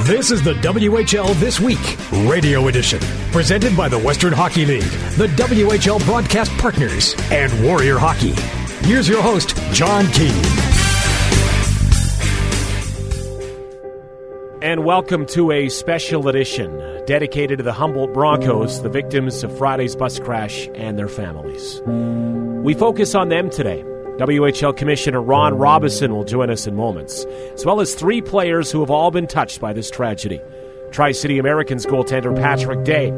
This is the WHL This Week, Radio Edition, presented by the Western Hockey League, the WHL broadcast partners, and Warrior Hockey. Here's your host, John Keane. And welcome to a special edition dedicated to the Humboldt Broncos, the victims of Friday's bus crash, and their families. We focus on them today. WHL Commissioner Ron Robison will join us in moments, as well as three players who have all been touched by this tragedy. Tri-City Americans goaltender Patrick Day,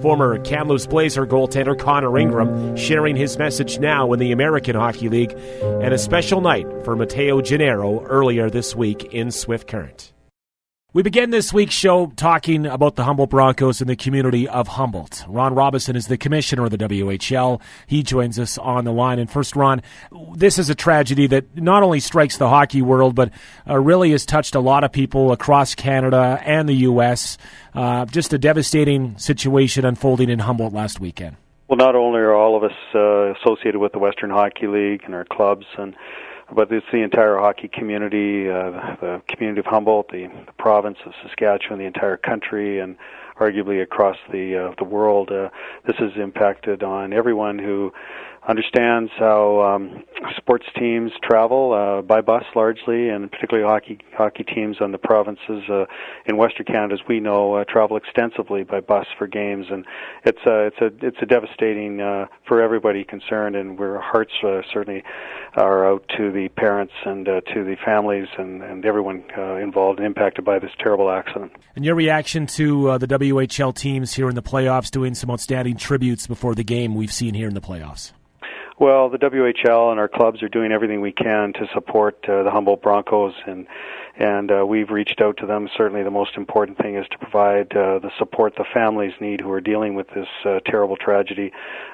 former Kamloops Blazer goaltender Connor Ingram, sharing his message now in the American Hockey League, and a special night for Matteo Gennaro earlier this week in Swift Current. We begin this week's show talking about the Humboldt Broncos and the community of Humboldt. Ron Robison is the commissioner of the WHL. He joins us on the line. And first, Ron, this is a tragedy that not only strikes the hockey world, but really has touched a lot of people across Canada and the U.S. Just a devastating situation unfolding in Humboldt last weekend. Well, not only are all of us associated with the Western Hockey League and our clubs, but it's the entire hockey community, the community of Humboldt, the province of Saskatchewan, the entire country, and arguably across the world. This has impacted on everyone who understands how sports teams travel by bus largely, and particularly hockey teams on the provinces in Western Canada, as we know, travel extensively by bus for games, and it's a devastating for everybody concerned, and our hearts certainly are out to the parents and to the families and everyone involved and impacted by this terrible accident. And your reaction to the WHL teams here in the playoffs doing some outstanding tributes before the game we've seen here in the playoffs? Well, the WHL and our clubs are doing everything we can to support the Humboldt Broncos, and we've reached out to them. Certainly the most important thing is to provide the support the families need who are dealing with this terrible tragedy.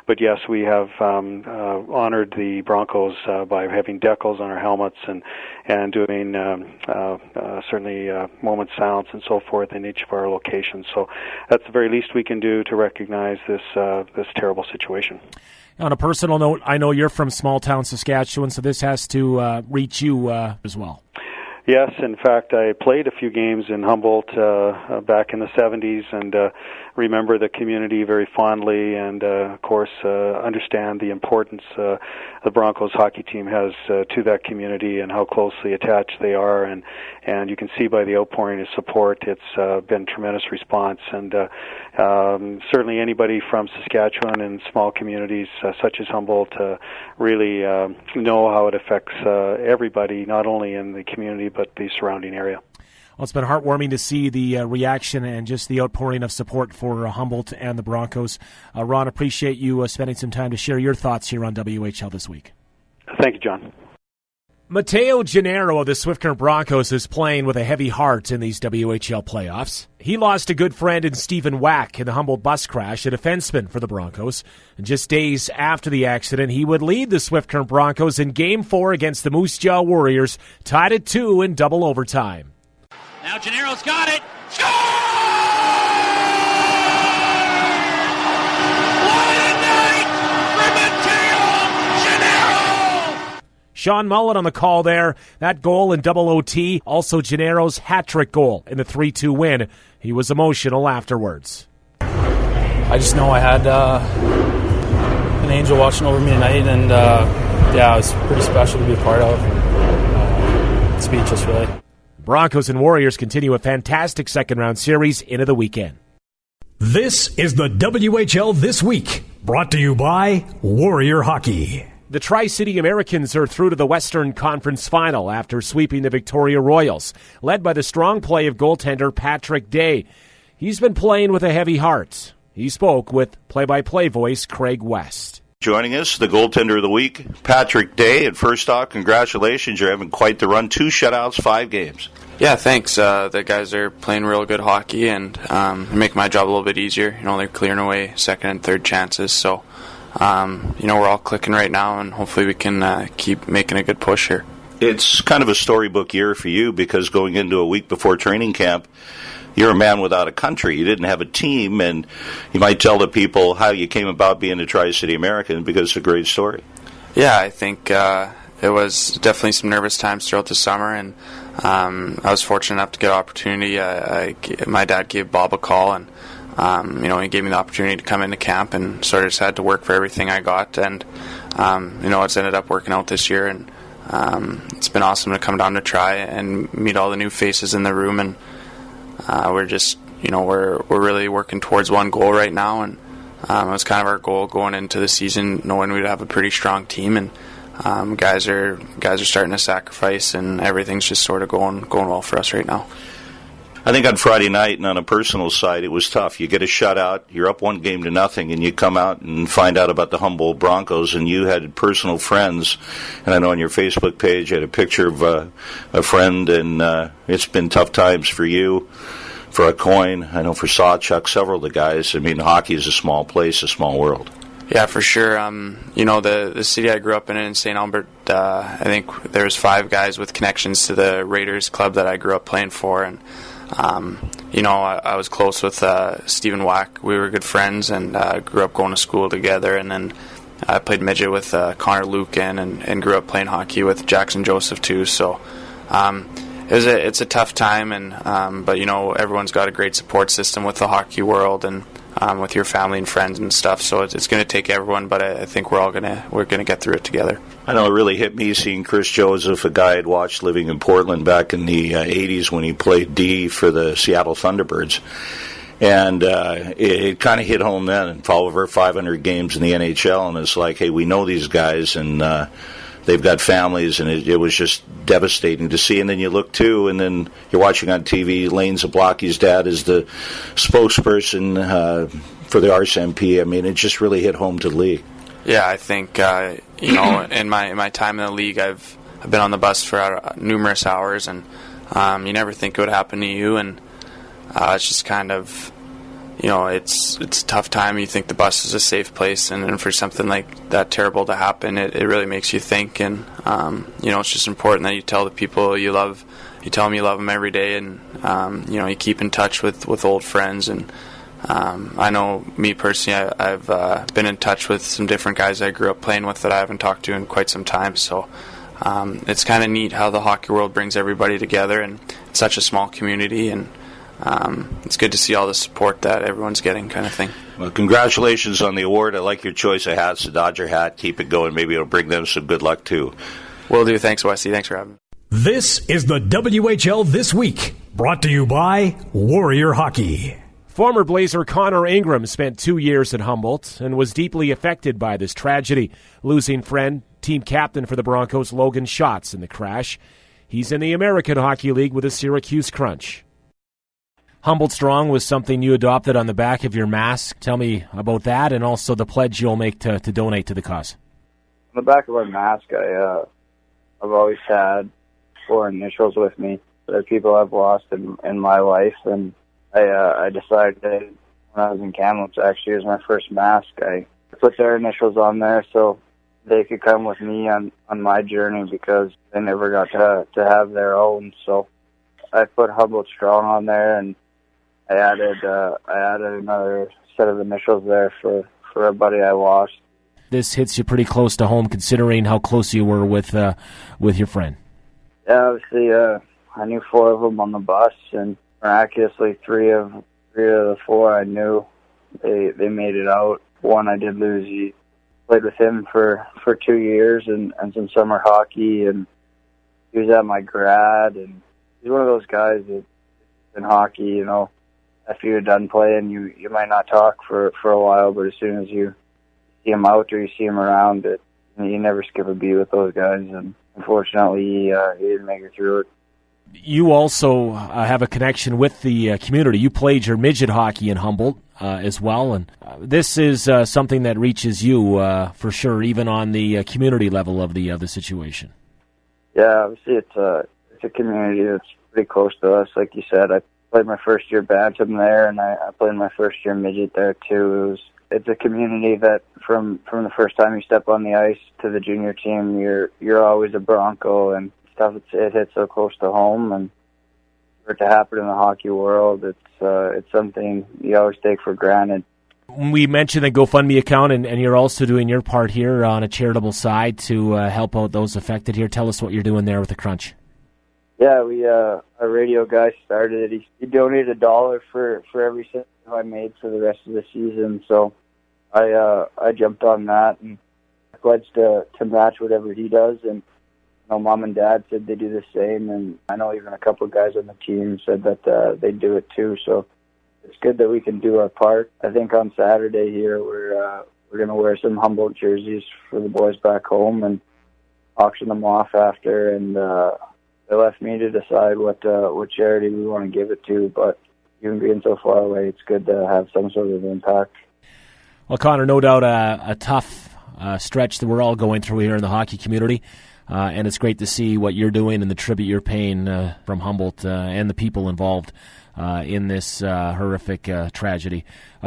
But yes, we have honored the Broncos by having decals on our helmets and doing certainly moment silence and so forth in each of our locations. So that's the very least we can do to recognize this terrible situation. On a personal note, I know you're from small-town Saskatchewan, so this has to reach you as well. Yes, in fact, I played a few games in Humboldt back in the 70s and remember the community very fondly and, of course, understand the importance the Broncos hockey team has to that community and how closely attached they are. And you can see by the outpouring of support, it's been tremendous response. And certainly anybody from Saskatchewan and small communities such as Humboldt really know how it affects everybody, not only in the community but the surrounding area. Well, it's been heartwarming to see the reaction and just the outpouring of support for Humboldt and the Broncos. Ron, appreciate you spending some time to share your thoughts here on WHL This Week. Thank you, John. Matteo Gennaro of the Swift Current Broncos is playing with a heavy heart in these WHL playoffs. He lost a good friend in Stephen Wack in the Humboldt bus crash, a defenseman for the Broncos. And just days after the accident, he would lead the Swift Current Broncos in Game 4 against the Moose Jaw Warriors, tied at 2 in double overtime. Now Gennaro's got it. Score! What a night for Matteo Gennaro! Sean Mullen on the call there. That goal in double OT, also Gennaro's hat-trick goal in the 3-2 win. He was emotional afterwards. I just know I had an angel watching over me tonight, and it was pretty special to be a part of. Speechless, really. Broncos and Warriors continue a fantastic second-round series into the weekend. This is the WHL This Week, brought to you by Warrior Hockey. The Tri-City Americans are through to the Western Conference Final after sweeping the Victoria Royals, led by the strong play of goaltender Patrick Day. He's been playing with a heavy heart. He spoke with play-by-play voice Craig West. Joining us, the goaltender of the week, Patrick Day. And first off, congratulations. You're having quite the run. 2 shutouts, 5 games. Yeah, thanks. The guys are playing real good hockey and make my job a little bit easier. They're clearing away second and third chances. So, we're all clicking right now, and hopefully we can keep making a good push here. It's kind of a storybook year for you because going into a week before training camp, you're a man without a country. You didn't have a team, and you might tell the people how you came about being a Tri-City American because it's a great story. Yeah, I think it was definitely some nervous times throughout the summer, and I was fortunate enough to get an opportunity. My dad gave Bob a call, and he gave me the opportunity to come into camp, and sort of just had to work for everything I got, and it's ended up working out this year, and it's been awesome to come down to try and meet all the new faces in the room, and we're just we're really working towards one goal right now, and it was kind of our goal going into the season, knowing we'd have a pretty strong team, and guys are starting to sacrifice, and everything's just sort of going well for us right now. I think on Friday night and on a personal side, it was tough. You get a shutout, you're up 1-0, and you come out and find out about the Humboldt Broncos, and you had personal friends. And I know on your Facebook page you had a picture of a friend, and it's been tough times for you, for Aucoin, I know for Sawchuck, several of the guys. I mean, hockey is a small place, a small world. Yeah, for sure. The city I grew up in St. Albert, I think there's 5 guys with connections to the Raiders club that I grew up playing for, and I was close with Stephen Wack. We were good friends, and grew up going to school together, and then I played midget with Connor Lucan, and grew up playing hockey with Jackson Joseph too, so it's a tough time, and but everyone's got a great support system with the hockey world, and with your family and friends and stuff. So it's going to take everyone, but I think we're gonna get through it together. I know it really hit me seeing Chris Joseph, a guy I'd watched living in Portland back in the 80s when he played D for the Seattle Thunderbirds. And it kind of hit home then, and for over 500 games in the NHL, and it's like, hey, we know these guys, and they've got families, and it was just devastating to see. And then you look, too, and then you're watching on TV, Lane Zablocki's dad is the spokesperson for the RSMP. I mean, it just really hit home to the league. Yeah, I think, in my time in the league, I've been on the bus for numerous hours, and you never think it would happen to you, and it's just kind of, it's a tough time. You think the bus is a safe place, and for something like that terrible to happen, it really makes you think, and it's just important that you tell the people you love, you tell them you love them every day, and you keep in touch with old friends, and I know me personally, I've been in touch with some different guys I grew up playing with that I haven't talked to in quite some time, so it's kind of neat how the hockey world brings everybody together, and it's such a small community, and it's good to see all the support that everyone's getting, kind of thing. Well, congratulations on the award. I like your choice of hats, the Dodger hat. Keep it going. Maybe it'll bring them some good luck, too. Will do. Thanks, Wesley. Thanks for having me. This is the WHL This Week, brought to you by Warrior Hockey. Former Blazer Connor Ingram spent 2 years at Humboldt and was deeply affected by this tragedy, losing friend, team captain for the Broncos, Logan Schatz, in the crash. He's in the American Hockey League with the Syracuse Crunch. Humboldt Strong was something you adopted on the back of your mask. Tell me about that, and also the pledge you'll make to donate to the cause. On the back of my mask, I've always had 4 initials with me that people I've lost in my life, and I decided when I was in Kamloops, actually, as my first mask, I put their initials on there so they could come with me on my journey, because they never got to have their own. So I put Humboldt Strong on there, and I added another set of initials there for a buddy I lost. This hits you pretty close to home, considering how close you were with your friend. Yeah, obviously, I knew 4 of them on the bus, and miraculously, three of the 4 I knew they made it out. One I did lose. He played with him for 2 years and some summer hockey, and he was at my grad, and he's one of those guys that in hockey, after you're done playing, you might not talk for a while, but as soon as you see him out or you see him around, you never skip a beat with those guys, and unfortunately, he didn't make it through it. You also have a connection with the community. You played your midget hockey in Humboldt as well, and this is something that reaches you for sure, even on the community level of the situation. Yeah, obviously it's a community that's pretty close to us. Like you said, I played my first year bantam there, and I played my first year midget there too. It's a community that from the first time you step on the ice to the junior team, you're always a Bronco, and stuff. It hits so close to home, and for it to happen in the hockey world, it's something you always take for granted. We mentioned the GoFundMe account, and you're also doing your part here on a charitable side to help out those affected here. Tell us what you're doing there with the Crunch. Yeah, our radio guy started it. He donated $1 for every cent I made for the rest of the season. So I jumped on that and pledged to match whatever he does. And Mom and Dad said they do the same, and I know even a couple of guys on the team said that they do it too. So it's good that we can do our part. I think on Saturday here we're going to wear some Humboldt jerseys for the boys back home and auction them off after. And they left me to decide what charity we want to give it to. But even being so far away, it's good to have some sort of impact. Well, Connor, no doubt a tough stretch that we're all going through here in the hockey community. And it's great to see what you're doing and the tribute you're paying from Humboldt and the people involved in this horrific tragedy.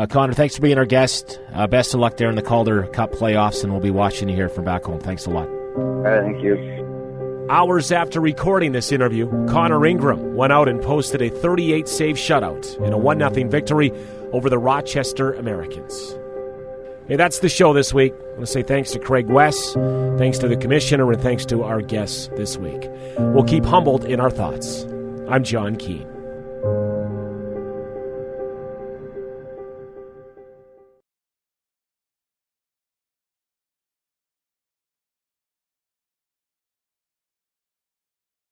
Connor, thanks for being our guest. Best of luck there in the Calder Cup playoffs, and we'll be watching you here from back home. Thanks a lot. All right, thank you. Hours after recording this interview, Connor Ingram went out and posted a 38-save shutout in a 1-0 victory over the Rochester Americans. Hey, that's the show this week. I want to say thanks to Craig West, thanks to the Commissioner, and thanks to our guests this week. We'll keep Humboldt in our thoughts. I'm John Keane.